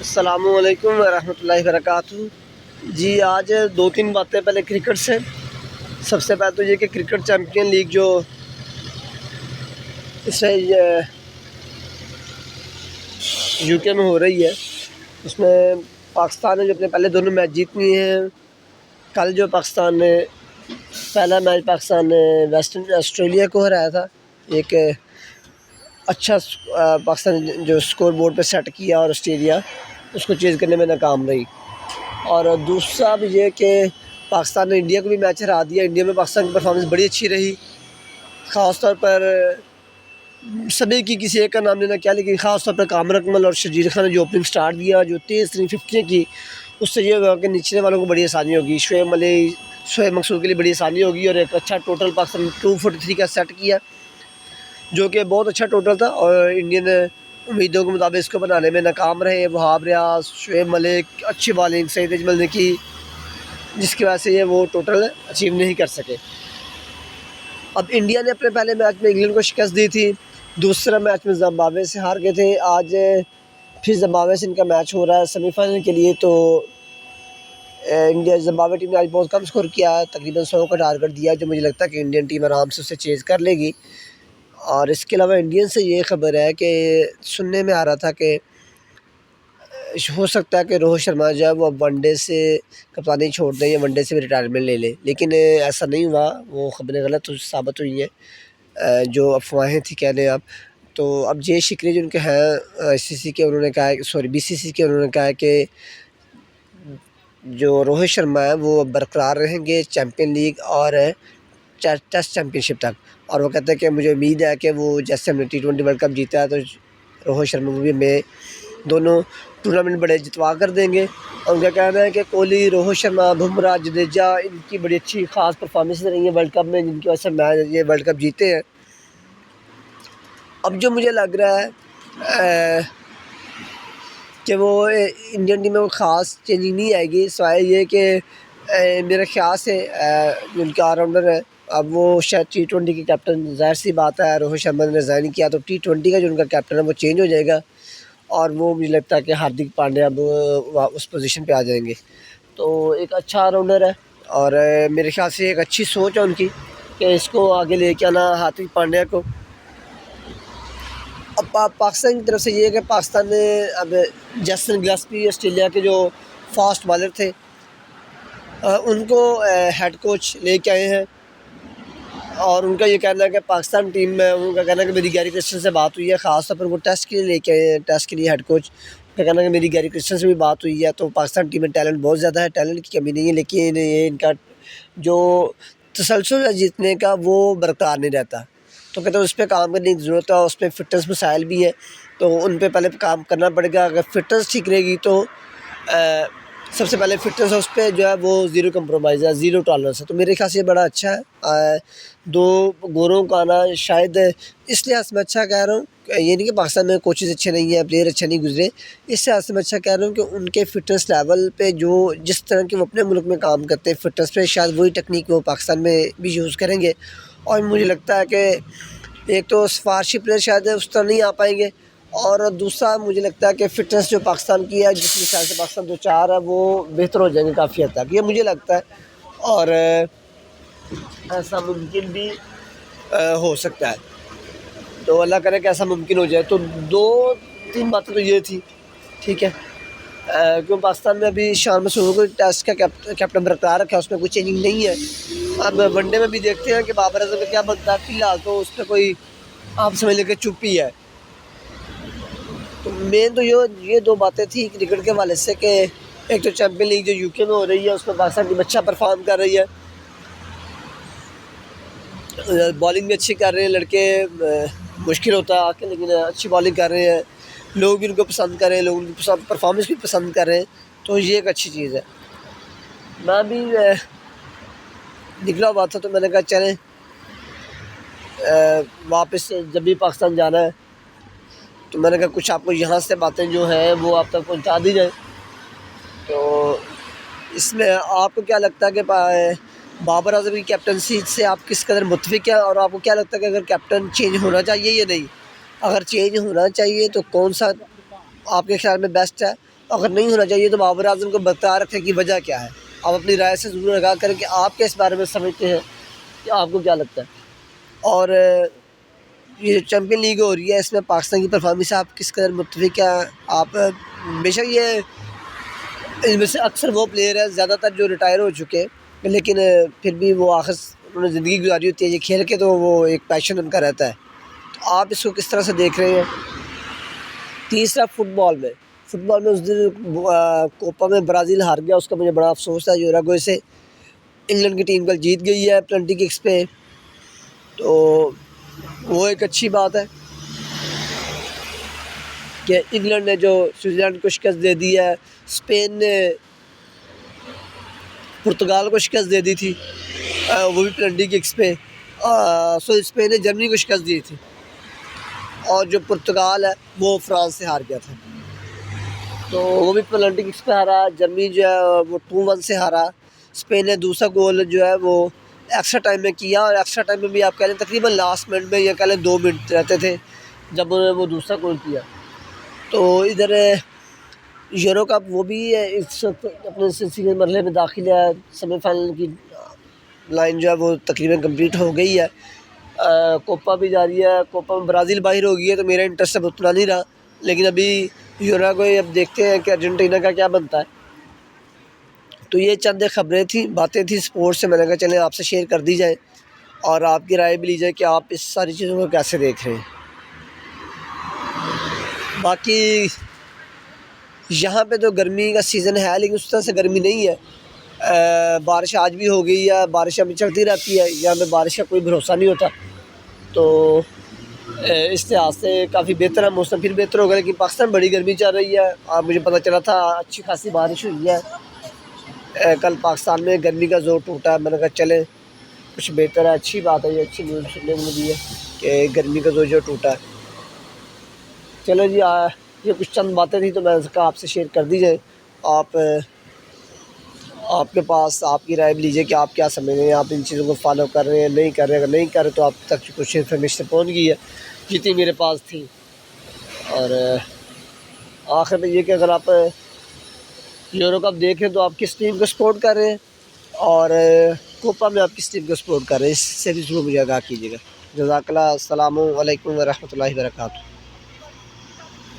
अस्सलामुअलैकुम वरहमतुल्लाहि वबरकातुहू। जी आज दो तीन बातें पहले क्रिकेट से। सबसे पहले तो ये कि क्रिकेट चैम्पियन लीग जो इसे यूके में हो रही है, उसमें पाकिस्तान ने जो अपने पहले दोनों मैच जीत लिए हैं। कल जो पाकिस्तान ने पहला मैच पाकिस्तान ने वेस्टर्न ऑस्ट्रेलिया को हराया था। एक अच्छा पाकिस्तान जो स्कोर बोर्ड पे सेट किया और ऑस्ट्रेलिया उसको चेज़ करने में नाकाम रही। और दूसरा भी ये कि पाकिस्तान ने इंडिया को भी मैच हरा दिया। इंडिया में पाकिस्तान की परफॉर्मेंस बड़ी अच्छी रही, ख़ास तौर पर सभी की, किसी एक का नाम लेना क्या, लेकिन ख़ास तौर पर कामर अकमल और शर्जील खान ने जो ओपनिंग स्टार्ट दिया, जो तेज़ तरीन फिफ्टियाँ की, उससे ये होगा कि निचले वालों को बड़ी आसानी होगी। शोएब मकसूद के लिए बड़ी आसानी होगी। और एक अच्छा टोटल पाकिस्तान 243 का सेट किया, जो कि बहुत अच्छा टोटल था। और इंडियन उम्मीदों के मुताबिक इसको बनाने में नाकाम रहे। वहाब रियाज, शोएब मलिक, अच्छी बॉलिंग सईद अजमल ने की, जिसकी वजह से ये वो टोटल अचीव नहीं कर सके। अब इंडिया ने अपने पहले मैच में इंग्लैंड को शिकस्त दी थी, दूसरा मैच में ज़िम्बाब्वे से हार गए थे। आज फिर ज़िम्बाब्वे से इनका मैच हो रहा है सेमीफाइनल के लिए। तो इंडिया ज़िम्बाब्वे टीम ने आज बहुत कम स्कोर किया है, तकरीबन 100 का टारगेट दिया, जो मुझे लगता है कि इंडियन टीम आराम से उसे चेज़ कर लेगी। और इसके अलावा इंडियन से ये खबर है कि सुनने में आ रहा था कि हो सकता है कि रोहित शर्मा जो है वो अब वनडे से कप्तानी छोड़ दें या वनडे से भी रिटायरमेंट ले लें, लेकिन ऐसा नहीं हुआ। वो खबरें गलत साबित हुई हैं, जो अफवाहें थी कह लें आप। तो अब जे शिकरे जो उनके हैं आईसीसी के, उन्होंने कहा है, सॉरी बीसीसी के, उन्होंने कहा है कि जो रोहित शर्मा है वो बरकरार रहेंगे चैम्पियन लीग और टेस्ट चैम्पियनशिप तक। और वो कहते हैं कि मुझे उम्मीद है कि वो जैसे हमने T20 वर्ल्ड कप जीता है, तो रोहित शर्मा को भी हमें दोनों टूर्नामेंट बड़े जितवा कर देंगे। और उनका कहना है कि कोहली, रोहित शर्मा, बुमराह, जडेजा, इनकी बड़ी अच्छी ख़ास परफॉर्मेंस रही है वर्ल्ड कप में, जिनकी वजह से मैच ये वर्ल्ड कप जीते हैं। अब जो मुझे लग रहा है कि वो इंडियन टीम में वो ख़ास चेंजिंग नहीं आएगी, सिवाय ये कि मेरा ख्याल से जो उनके ऑलराउंडर है, अब वो शायद T20 के कैप्टन, ज़ाहिर सी बात है रोहित शर्मा ने रिज़ाइन किया तो T20 का जो उनका कैप्टन है वो चेंज हो जाएगा। और वो मुझे लगता है कि हार्दिक पांड्या अब उस पोजीशन पे आ जाएंगे। तो एक अच्छा ऑलराउंडर है और मेरे ख्याल से एक अच्छी सोच है उनकी कि इसको आगे लेके आना हार्दिक पांड्या को। अब पाकिस्तान की तरफ से ये है कि पाकिस्तान ने अब जैसन गिलस्पी ऑस्ट्रेलिया के जो फास्ट बॉलर थे उनको हेड कोच लेके आए हैं। और उनका ये कहना है कि पाकिस्तान टीम में, उनका कहना है कि मेरी गैरी क्रिस्टन से बात हुई है, ख़ास तौर पर वो टेस्ट के लिए लेके आए हैं, टेस्ट के लिए हेड कोच। उनका कहना है कि मेरी गैरी क्रिस्टन से भी बात हुई है। तो पाकिस्तान टीम में टैलेंट बहुत ज़्यादा है, टैलेंट की कमी नहीं है, लेकिन ये इनका जो तसलसल है जीतने का वो बरकरार नहीं रहता। तो कहते हैं उस पर काम करने की ज़रूरत है, उस पर फ़िटनेस मसाइल भी है, तो उन पर पहले काम करना पड़ेगा। अगर फ़िटनेस ठीक रहेगी तो सबसे पहले फ़िटनेस है, उस पर जो है वो ज़ीरो कंप्रोमाइज़ है, ज़ीरो टॉलरेंस है। तो मेरे ख्याल से ये बड़ा अच्छा है। दो गोरों का आना शायद इस लिहाज से मैं अच्छा कह रहा हूँ, ये नहीं कि पाकिस्तान में कोचेज़ अच्छे नहीं हैं, प्लेयर अच्छे नहीं गुजरे, इस लिहाज से मैं अच्छा कह रहा हूँ कि उनके फ़िटनेस लेवल पे जो जिस तरह के वो अपने मुल्क में काम करते हैं फ़िटनेस पे, शायद वही टेक्निक वो पाकिस्तान में भी यूज़ करेंगे। और मुझे लगता है कि एक तो सिफारशी प्लेयर शायद उस तरह नहीं आ पाएंगे, और दूसरा मुझे लगता है कि फ़िटनेस जो पाकिस्तान की है, जिस हिसाब से पाकिस्तान दो चार है, वो बेहतर हो जाएंगे काफ़ी हद तक, ये मुझे लगता है। और ऐसा मुमकिन भी हो सकता है, तो अल्लाह करे कि ऐसा मुमकिन हो जाए। तो दो तीन बातें तो ये थी, ठीक है। क्यों पाकिस्तान में अभी शान मसूद को टेस्ट का कैप्टन बरकरार रखा है, उसमें कोई चेंजिंग नहीं है। अब वनडे में भी देखते हैं कि बाबर आजम का क्या बनता है। फिलहाल तो उस पर कोई आप समझ लें कि चुप ही है। तो मेन तो ये दो बातें थी क्रिकेट के हवाले से कि एक तो चैम्पियन लीग जो यूके में हो रही है उसमें पाकिस्तान टीम अच्छा परफॉर्म कर रही है, बॉलिंग भी अच्छी कर रहे हैं लड़के, मुश्किल होता है आके, लेकिन अच्छी बॉलिंग कर रहे हैं, लोग भी उनको पसंद कर रहे हैं, लोग उनकी परफॉर्मेंस भी पसंद कर रहे हैं। तो ये एक अच्छी चीज़ है। मैं भी निकला हुआ था तो मैंने कहा चलें वापस जब भी पाकिस्तान जाना है, तो मैंने कहा कुछ आपको यहाँ से बातें जो हैं वो आप तक पहुँचा दी जाए। तो इसमें आपको क्या लगता है कि बाबर आजम की कैप्टनसी से आप किस कदर मुत्तफिक हैं, और आपको क्या लगता है कि अगर कैप्टन चेंज होना चाहिए या नहीं? अगर चेंज होना चाहिए तो कौन सा आपके ख्याल में बेस्ट है, अगर नहीं होना चाहिए तो बाबर आज़म को बता रखें कि वजह क्या है। आप अपनी राय से ज़रूर आगाह करें कि आप क्या इस बारे में समझते हैं, कि आपको क्या लगता है। और ये चैम्पियन लीग हो रही है, इसमें पाकिस्तान की परफॉर्मेंस आप किस कदर मुत्तफ़िक हैं? आप बेशक ये इनमें से अक्सर वो प्लेयर हैं ज़्यादातर जो रिटायर हो चुके हैं, लेकिन फिर भी वो आखिर उन्होंने ज़िंदगी गुजारी होती है ये खेल के, तो वो एक पैशन उनका रहता है। तो आप इसको किस तरह से देख रहे हैं? तीसरा, फ़ुटबॉल में उस दिन कोपा में ब्राज़ील हार गया, उसका मुझे बड़ा अफ़सोस था। यूरुग्वे से इंग्लैंड की टीम कल जीत गई है पेनल्टी किक्स पे, तो वो एक अच्छी बात है कि इंग्लैंड ने जो स्विट्ज़रलैंड को शिकस्त दे दी है। स्पेन ने पुर्तगाल को शिकस्त दे दी थी, वो भी पेनल्टी किक्स पे। स्पेन ने जर्मनी को शिकस्त दी थी, और जो पुर्तगाल है वो फ्रांस से हार गया था, तो वो भी पेनल्टी किक्स पे हारा। जर्मनी जो है वो 2-1 से हारा। स्पेन ने दूसरा गोल जो है वो एक्स्ट्रा टाइम में किया, और एक्स्ट्रा टाइम में भी आप कह लें तकरीबन लास्ट मिनट में, या कह लें 2 मिनट रहते थे जब उन्होंने वो दूसरा गोल किया। तो इधर यूरो कप वो भी इस वक्त अपने सिलसिले मरहले में दाखिल है। सेमीफाइनल की लाइन जो है वो तकरीबन कंप्लीट हो गई है। कोपा भी जारी है। कोपा में ब्राज़ील बाहर हो गई है, तो मेरा इंटरेस्ट अब उतना नहीं रहा, लेकिन अभी यूरुग्वे, अब देखते हैं कि अर्जेंटीना का क्या बनता है। तो ये चंद ख़बरें थी, बातें थी स्पोर्ट्स से, मैंने कहा चलें आपसे शेयर कर दी जाए और आपकी राय भी ली जाए कि आप इस सारी चीज़ों को कैसे देख रहे हैं। बाकी यहाँ पे तो गर्मी का सीज़न है, लेकिन उस तरह से गर्मी नहीं है। बारिश आज भी हो गई है, बारिश अभी चलती रहती है, यहाँ पे बारिश का कोई भरोसा नहीं होता, तो इस लिहाज से काफ़ी बेहतर है मौसम। फिर बेहतर होगा, लेकिन पाकिस्तान बड़ी गर्मी चल रही है। और मुझे पता चला था अच्छी खासी बारिश हुई है कल पाकिस्तान में, गर्मी का ज़ोर टूटा है। मैंने कहा चले कुछ बेहतर है, अच्छी बात है, ये अच्छी न्यूज़ सुनने को मिली है कि गर्मी का ज़ोर जो टूटा है। चलो जी, ये कुछ चंद बातें थी, तो मैंने कहा आपसे शेयर कर दी जाए। आपके पास आपकी राय भी लीजिए कि आप क्या समझ रहे हैं, आप इन चीज़ों को फॉलो कर रहे हैं, नहीं कर रहे हैं। अगर नहीं कर रहे तो आप तक कुछ इन्फॉर्मेशन पहुंच गई है जितनी मेरे पास थी। और आखिर में ये कि अगर आप यूरो कप देख रहे हैं तो आप किस टीम को सपोर्ट कर रहे हैं, और कोपा में आप किस टीम को सपोर्ट कर रहे हैं, इससे भी ज़रूर मुझे आगाह कीजिएगा। जज़ाकल्लाह। अस्सलामु अलैकुम व रहमतुल्लाहि व बरकातुहू।